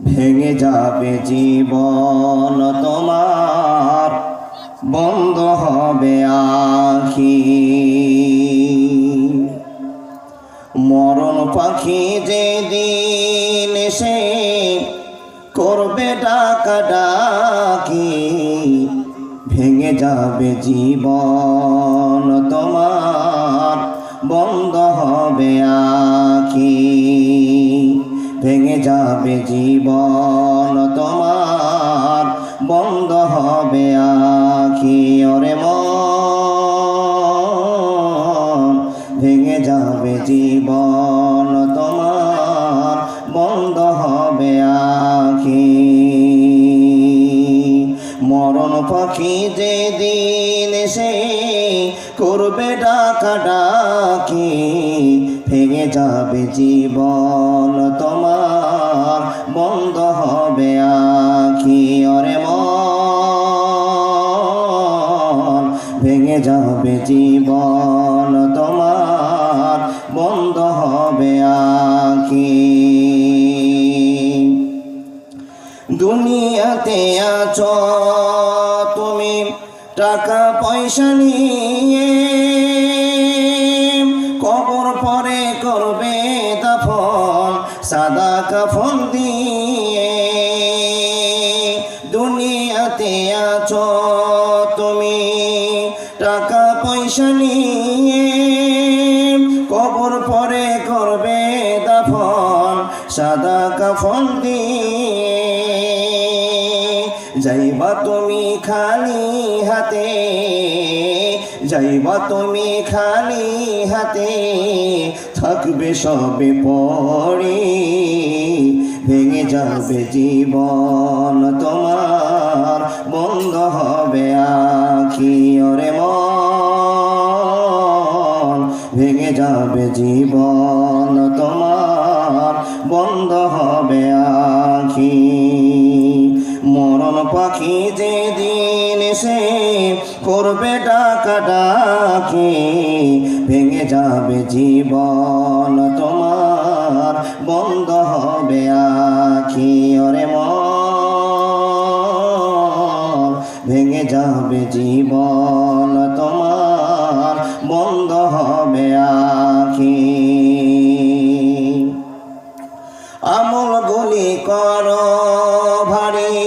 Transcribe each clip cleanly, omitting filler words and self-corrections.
ভেঙে যাবে জীবন তোমার, বন্ধ হবে আখি। মরণ পাখি যেদিন এসে করবে ডাকাডাকি, ভেঙে যাবে জীবন তোমার, বন্ধ হবে আখি। ভেঙে যাবে জীবন তোমার, বন্ধ হবে আখি। ওরে মন, ভেঙে যাবে জীবন তোমার, বন্ধ হবে আখি। মরণ পাখি যেদিন এসে করবে ডাকাডাকি, ভেঙে যাবে জীবন তোমার, বন্ধ হবে আখি। ওরে মন, ভেঙে যাবে জীবন তোমার, বন্ধ হবে আখি। দুনিয়াতে আছো তুমি টাকা পয়সা নিয়ে, কবর পরে করবে দাফন সাদা কাফন দিয়ে। দুনিয়াতে আছো তুমি টাকা পয়সা নিয়ে, কবর পরে করবে দাফন সাদা কাফন দিয়ে। যাইবা তুমি খালি হাতে, যাইবা তুমি খালি হাতে, থাকবে সবে পড়ে। ভেঙে যাবে জীবন তোমার, বন্ধ হবে আখি। ওরে মন, ভেঙে যাবে জীবন তোমার, বন্ধ হবে আখি। মরণ পাখি যেদিন এসে করবে ডাকাডাকি, ভেঙে যাবে জীবন তোমার, বন্ধ হবে আখি। ওরে মন, ভেঙে যাবে জীবন তোমার, বন্ধ হবে আখি। আমল গুলি করো ভারী,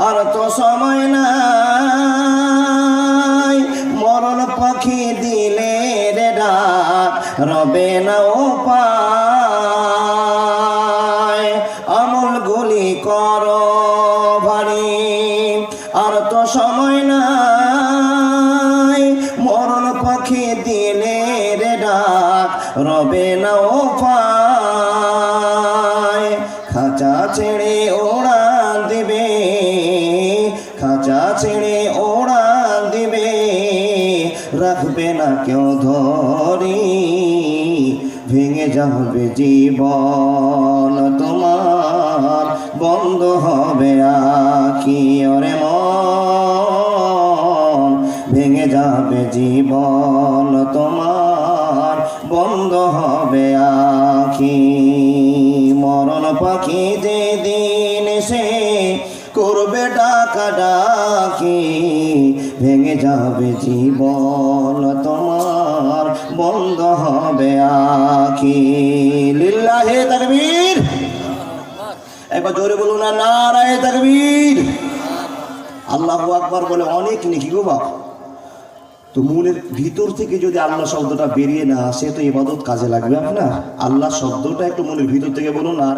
আর তো সময় নাই। মরণ পাখি দিলে রে ডাক, রবে না উপায়। আমল গুলি করো ভারী, আর তো সময় নাই। মরণ পাখি দিলে রে ডাক, রবে না উপায়। খাঁচা ছেড়ে ওড়ান দিবে, খাঁচা ছেড়ে ওড়ান দিবে, রাখবে না কেউ ধরি। ভেঙে যাবে জীবন তোমার, বন্ধ হবে আখি। ওরে মন, ভেঙে যাবে জীবন তোমার, বন্ধ হবে আখি। মরণ পাখি যেদিন এসে করবে ডাকাডাকি, ভেঙে যাবে জীবন তোমার, বন্ধ হবে আখি। লিল্লাহে তাকবীর। একবার জোরে বলুন না, নারায়ে তাকবীর। আল্লাহু আকবার বলে অনেক নেকি গো বাবা। তো মনের ভিতর থেকে যদি আল্লাহ শব্দটা বেরিয়ে না আসে, তো ইবাদত কাজে লাগবে আপনার? আল্লাহ শব্দটা একটু মনের ভিতর থেকে বলুন। আর